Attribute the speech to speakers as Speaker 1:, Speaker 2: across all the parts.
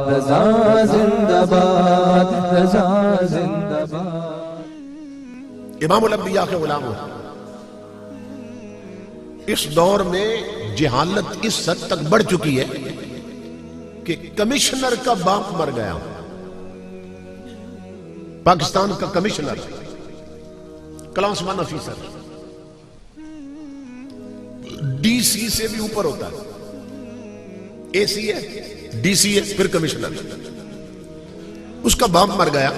Speaker 1: رضا زندہ باد، رضا زندہ باد۔
Speaker 2: امام الانبیاء کے غلاموں، اس دور میں جہالت اس حد تک بڑھ چکی ہے کہ کمشنر کا باپ مر گیا، پاکستان کا commissioner, class 1 officer, D C سے بھی اوپر ہوتا ہے، اے سی ہے، ڈی سی ہے، پھر کمشنر، اس کا باپ مر گیا۔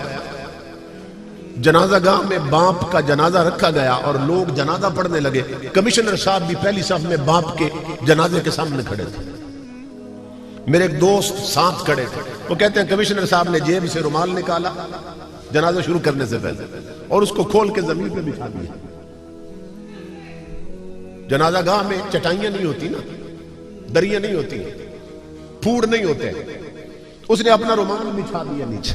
Speaker 2: جنازہ گاہ میں باپ کا جنازہ رکھا گیا اور لوگ جنازہ پڑھنے لگے، کمشنر صاحب بھی پہلی صف میں باپ کے جنازے کے سامنے کھڑے تھے۔ میرے ایک دوست ساتھ کھڑے تھے، وہ کہتے ہیں کمشنر صاحب نے جیب سے رومال نکالا جنازہ شروع کرنے سے پہلے اور اس کو کھول کے زمین پہ بچھا دیا۔ جنازہ گاہ میں چٹائیاں نہیں ہوتی نا، دریاں نہیں ہوتی، پھوڑ نہیں ہوتے، اس نے اپنا رومال بچھا دیا نیچے۔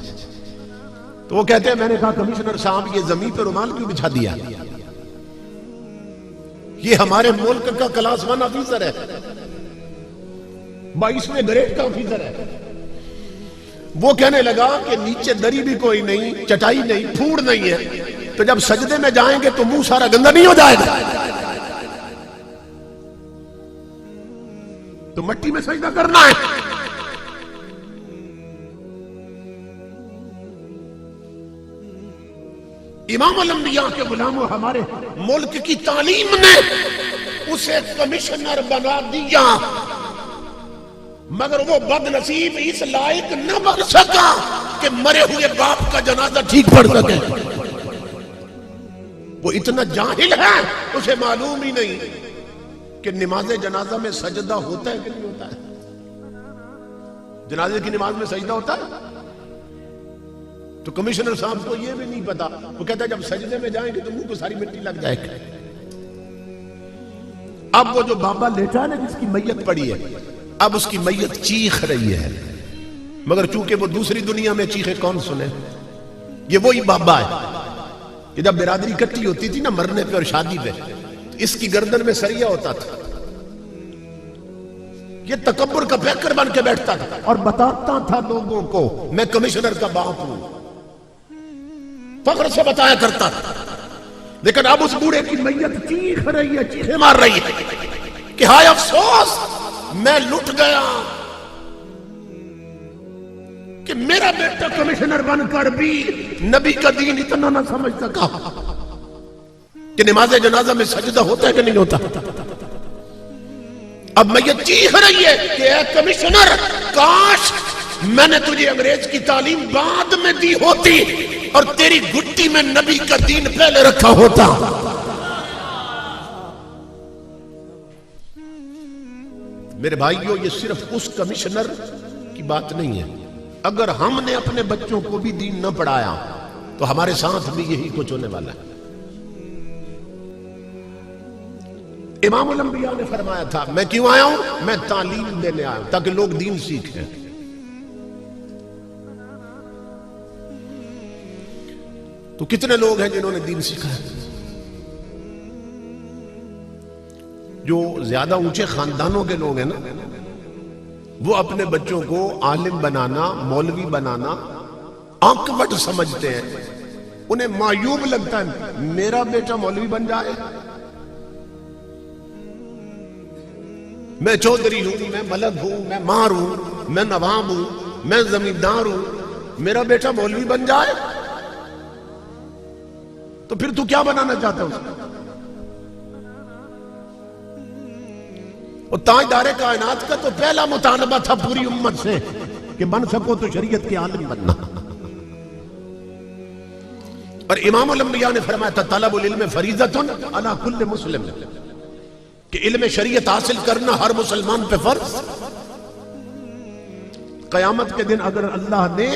Speaker 2: تو وہ کہتے ہیں میں نے کہا کمشنر صاحب یہ زمین پہ رومال کیوں بچھا دیا؟ یہ ہمارے ملک کا کلاس 1 آفیسر ہے، 22ویں گریڈ کا آفیسر ہے۔ وہ کہنے لگا کہ نیچے دری بھی کوئی نہیں، چٹائی نہیں، پھوڑ نہیں ہے، تو جب سجدے میں جائیں گے تو منہ سارا گندا نہیں ہو جائے گا؟ تو مٹی میں سجدہ کرنا ہے۔ امام الانبیاء کے غلاموں، ہمارے ملک کی تعلیم نے اسے کمشنر بنا دیا، مگر وہ بد نصیب اس لائق نہ بن سکا کہ مرے ہوئے باپ کا جنازہ ٹھیک پڑھ سکے۔ وہ اتنا جاہل ہے، اسے معلوم ہی نہیں کہ نماز جنازہ میں سجدہ ہوتا ہے کہ نہیں ہوتا ہے۔ جنازے کی نماز میں سجدہ ہوتا ہے؟ تو کمشنر صاحب کو یہ بھی نہیں پتا، وہ کہتا ہے جب سجدے میں جائیں گے تو منہ کو ساری مٹی لگ جائے گی۔ اب وہ جو بابا لیٹا ہے نا، جس کی میت پڑی ہے، اب اس کی میت چیخ رہی ہے، مگر چونکہ وہ دوسری دنیا میں چیخے کون سنے؟ یہ وہی بابا ہے کہ جب برادری اکٹھی ہوتی تھی نا مرنے پہ اور شادی پہ، اس کی گردن میں سریا ہوتا تھا، یہ تکبر کا پیکر بن کے بیٹھتا تھا اور بتاتا تھا لوگوں کو میں کمشنر کا باپ ہوں، فخر سے بتایا کرتا تھا۔ لیکن اب اس بوڑھے کی میت چیخ رہی ہے، چیخیں مار رہی ہے کہ ہائے افسوس، میں لٹ گیا کہ میرا بیٹا کمشنر بن کر بھی نبی کا دین اتنا نہ سمجھ سکا کہ نماز جنازہ میں سجدہ ہوتا ہے کہ نہیں ہوتا۔ اب میں یہ چیخ رہی ہے کہ اے کمشنر، کاش میں نے تجھے انگریز کی تعلیم بعد میں دی ہوتی اور تیری گھٹی میں نبی کا دین پہلے رکھا ہوتا۔ میرے بھائیو، یہ صرف اس کمشنر کی بات نہیں ہے، اگر ہم نے اپنے بچوں کو بھی دین نہ پڑھایا تو ہمارے ساتھ بھی یہی کچھ ہونے والا ہے۔ امام الانبیاء نے فرمایا تھا میں کیوں آیا ہوں؟ میں تعلیم دینے آیا ہوں تاکہ لوگ دین سیکھیں۔ تو کتنے لوگ ہیں جنہوں نے دین سیکھا ہے؟ جو زیادہ اونچے خاندانوں کے لوگ ہیں نا، وہ اپنے بچوں کو عالم بنانا، مولوی بنانا آکوارڈ سمجھتے ہیں، انہیں معیوب لگتا ہے میرا بیٹا مولوی بن جائے، میں چودھری ہوں، میں ملک ہوں، میں مار ہوں، میں نواب ہوں، میں زمیندار ہوں، میرا بیٹا مولوی بن جائے، تو پھر تو کیا بنانا چاہتا ہے؟ اور تاجدار کائنات کا تو پہلا مطالبہ تھا پوری امت سے کہ بن سکو تو شریعت کے عالم بننا۔ اور امام الانبیاء نے فرمایا تھا طلب العلم فریضۃ علی کل مسلم، کہ علم شریعت حاصل کرنا ہر مسلمان پہ فرض۔ قیامت کے دن اگر اللہ نے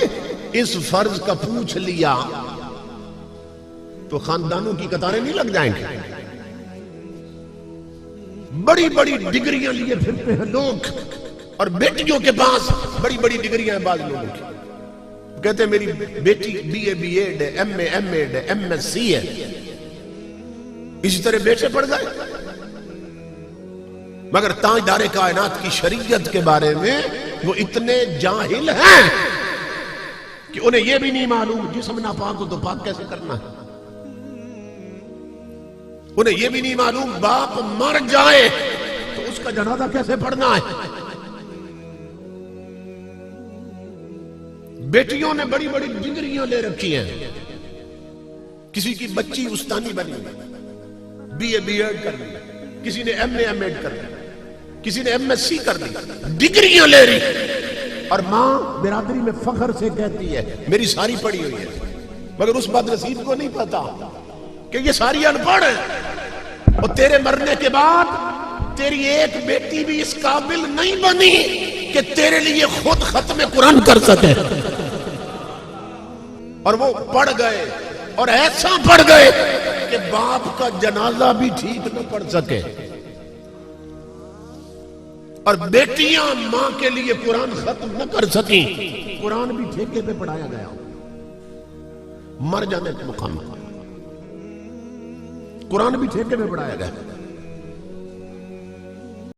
Speaker 2: اس فرض کا پوچھ لیا تو خاندانوں کی قطاریں نہیں لگ جائیں گے۔ بڑی بڑی ڈگریاں لیے پھرتے ہیں لوگ، اور بیٹیوں کے پاس بڑی بڑی ڈگریاں ہیں بعض لوگوں کی، کہتے ہیں میری بیٹی بی اے بی ایڈ ہے، ایم اے ایم ایڈ ہے، ایم ایس سی ہے، اسی طرح بیٹے پڑھ گئے۔ مگر تاجدار کائنات کی شریعت کے بارے میں وہ اتنے جاہل ہیں کہ انہیں یہ بھی نہیں معلوم جسم ناپاک ہو تو پاک کیسے کرنا ہے. انہیں یہ بھی نہیں معلوم باپ مر جائے تو اس کا جنازہ کیسے پڑھنا ہے. بیٹیوں نے بڑی بڑی ڈگریاں لے رکھی ہیں. کسی کی بچی استانی بنی بی اے بی ایڈ کر لی, کسی نے ایم اے ایم ایڈ کر لی, کسی نے ایم ایس سی کر لی, ڈگریاں لے رہی, اور ماں برادری میں فخر سے کہتی ہے میری ساری پڑھی ہوئی ہے, مگر اس بد نصیب کو نہیں پتا کہ یہ ساری ان پڑھ ہے, اور تیرے مرنے کے بعد تیری ایک بیٹی بھی اس قابل نہیں بنی کہ تیرے لیے خود ختم قرآن کر سکے. اور وہ پڑھ گئے اور ایسا پڑھ گئے کہ باپ کا جنازہ بھی ٹھیک نہ پڑھ سکے. اور بیٹیاں ماں کے لیے قرآن ختم نہ کر سکیں. قرآن بھی ٹھیکے پہ پڑھایا گیا مر جانے کے مقام پر. قرآن بھی ٹھیکے پہ پڑھایا گیا.